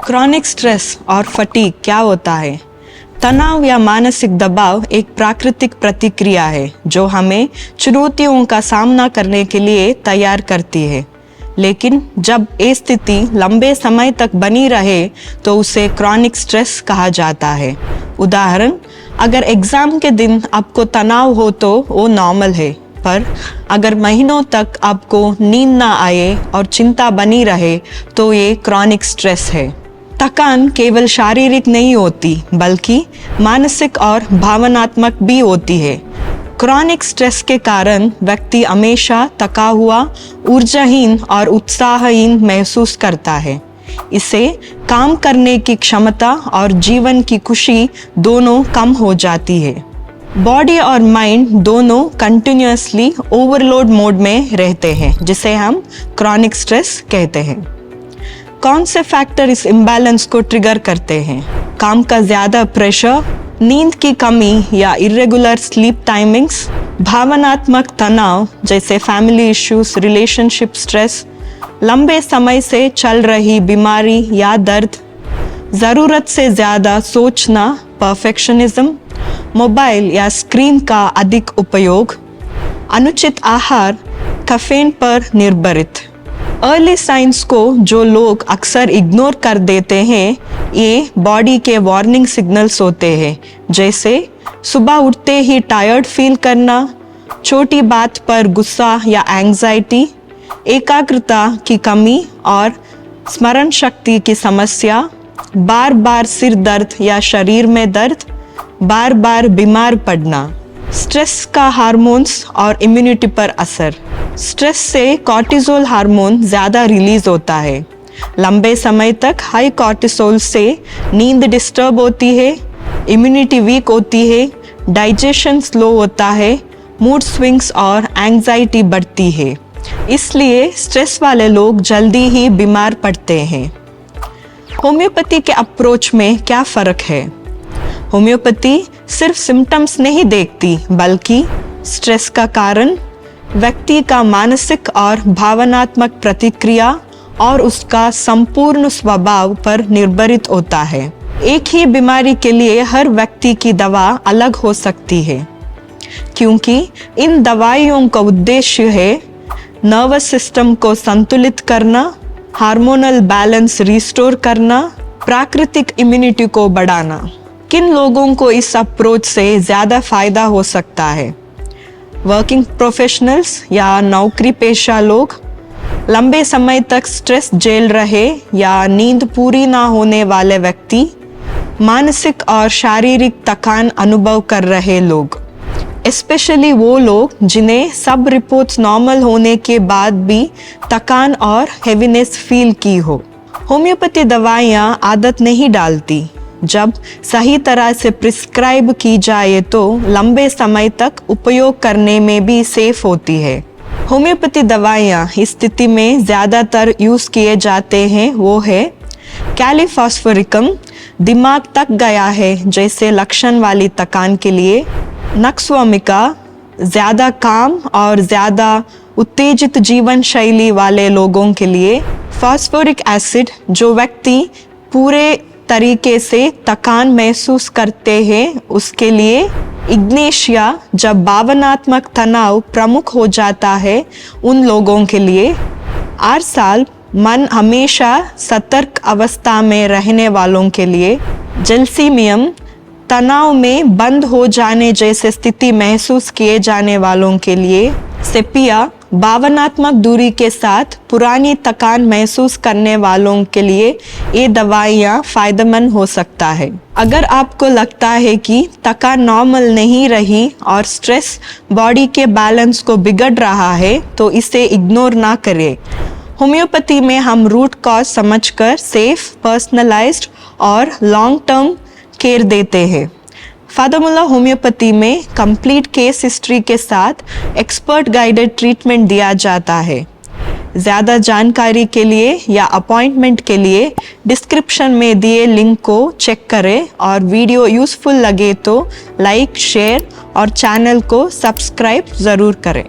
Chronic stress और fatigue क्या होता है? तनाव या मानसिक दबाव एक प्राकृतिक प्रतिक्रिया है जो हमें चुनौतियों का सामना करने के लिए तैयार करती है, लेकिन जब ये स्थिति लंबे समय तक बनी रहे तो उसे क्रॉनिक स्ट्रेस कहा जाता है। उदाहरण, अगर एग्ज़ाम के दिन आपको तनाव हो तो वो नॉर्मल है, पर अगर महीनों तक आपको नींद ना आए और चिंता बनी रहे तो ये क्रॉनिक स्ट्रेस है। थकान केवल शारीरिक नहीं होती बल्कि मानसिक और भावनात्मक भी होती है। क्रॉनिक स्ट्रेस के कारण व्यक्ति हमेशा थका हुआ, ऊर्जाहीन और उत्साहहीन महसूस करता है। इससे काम करने की क्षमता और जीवन की खुशी दोनों कम हो जाती है। बॉडी और माइंड दोनों कंटिन्यूअसली ओवरलोड मोड में रहते हैं, जिसे हम क्रॉनिक स्ट्रेस कहते हैं। कौन से फैक्टर इस इम्बैलेंस को ट्रिगर करते हैं? काम का ज़्यादा प्रेशर, नींद की कमी या इरेगुलर स्लीप टाइमिंग्स, भावनात्मक तनाव जैसे फैमिली इश्यूज, रिलेशनशिप स्ट्रेस, लंबे समय से चल रही बीमारी या दर्द, ज़रूरत से ज़्यादा सोचना, परफेक्शनिज्म, मोबाइल या स्क्रीन का अधिक उपयोग, अनुचित आहार, कैफीन पर निर्भरित। अर्ली साइंस को जो लोग अक्सर इग्नोर कर देते हैं, ये बॉडी के वार्निंग सिग्नल्स होते हैं, जैसे सुबह उठते ही टायर्ड फील करना, छोटी बात पर गुस्सा या एंग्जाइटी, एकाग्रता की कमी और स्मरण शक्ति की समस्या, बार बार सिर दर्द या शरीर में दर्द, बार बार बीमार पड़ना। स्ट्रेस का हार्मोन्स और इम्यूनिटी पर असर। स्ट्रेस से कॉर्टिसोल हार्मोन ज़्यादा रिलीज होता है। लंबे समय तक हाई कॉर्टिसोल से नींद डिस्टर्ब होती है, इम्यूनिटी वीक होती है, डाइजेशन स्लो होता है, मूड स्विंग्स और एंग्जाइटी बढ़ती है। इसलिए स्ट्रेस वाले लोग जल्दी ही बीमार पड़ते हैं। होम्योपैथी के अप्रोच में क्या फ़र्क है? होम्योपैथी सिर्फ सिम्टम्स नहीं देखती बल्कि स्ट्रेस का कारण, व्यक्ति का मानसिक और भावनात्मक प्रतिक्रिया और उसका संपूर्ण स्वभाव पर निर्भरित होता है। एक ही बीमारी के लिए हर व्यक्ति की दवा अलग हो सकती है, क्योंकि इन दवाइयों का उद्देश्य है नर्वस सिस्टम को संतुलित करना, हार्मोनल बैलेंस रिस्टोर करना, प्राकृतिक इम्यूनिटी को बढ़ाना। किन लोगों को इस अप्रोच से ज़्यादा फायदा हो सकता है? वर्किंग प्रोफेशनल्स या नौकरी पेशा लोग, लंबे समय तक स्ट्रेस झेल रहे या नींद पूरी ना होने वाले व्यक्ति, मानसिक और शारीरिक थकान अनुभव कर रहे लोग, स्पेशली वो लोग जिन्हें सब रिपोर्ट्स नॉर्मल होने के बाद भी थकान और हेवीनेस फील की हो। होम्योपैथी दवाइयाँ आदत नहीं डालती। जब सही तरह से प्रिस्क्राइब की जाए तो लंबे समय तक उपयोग करने में भी सेफ होती है। होम्योपैथी दवाइयाँ इस स्थिति में ज़्यादातर यूज़ किए जाते हैं वो है कैलीफॉस्फोरिकम, दिमाग थक गया है जैसे लक्षण वाली थकान के लिए, नक्सवामिका, ज़्यादा काम और ज़्यादा उत्तेजित जीवन शैली वाले लोगों के लिए, फॉस्फोरिक एसिड जो व्यक्ति पूरे तरीके से थकान महसूस करते हैं उसके लिए, इग्नेशिया जब भावनात्मक तनाव प्रमुख हो जाता है उन लोगों के लिए, आरसाल मन हमेशा सतर्क अवस्था में रहने वालों के लिए, जलसीमियम तनाव में बंद हो जाने जैसे स्थिति महसूस किए जाने वालों के लिए, सेपिया भावनात्मक दूरी के साथ पुरानी थकान महसूस करने वालों के लिए ये दवाइयाँ फ़ायदेमंद हो सकता है। अगर आपको लगता है कि थकान नॉर्मल नहीं रही और स्ट्रेस बॉडी के बैलेंस को बिगड़ रहा है तो इसे इग्नोर ना करें। होम्योपैथी में हम रूट कॉज समझकर सेफ, पर्सनलाइज्ड और लॉन्ग टर्म केयर देते हैं। फादरमुल्ला होम्योपैथी में कंप्लीट केस हिस्ट्री के साथ एक्सपर्ट गाइडेड ट्रीटमेंट दिया जाता है। ज़्यादा जानकारी के लिए या अपॉइंटमेंट के लिए डिस्क्रिप्शन में दिए लिंक को चेक करें और वीडियो यूज़फुल लगे तो लाइक, शेयर और चैनल को सब्सक्राइब ज़रूर करें।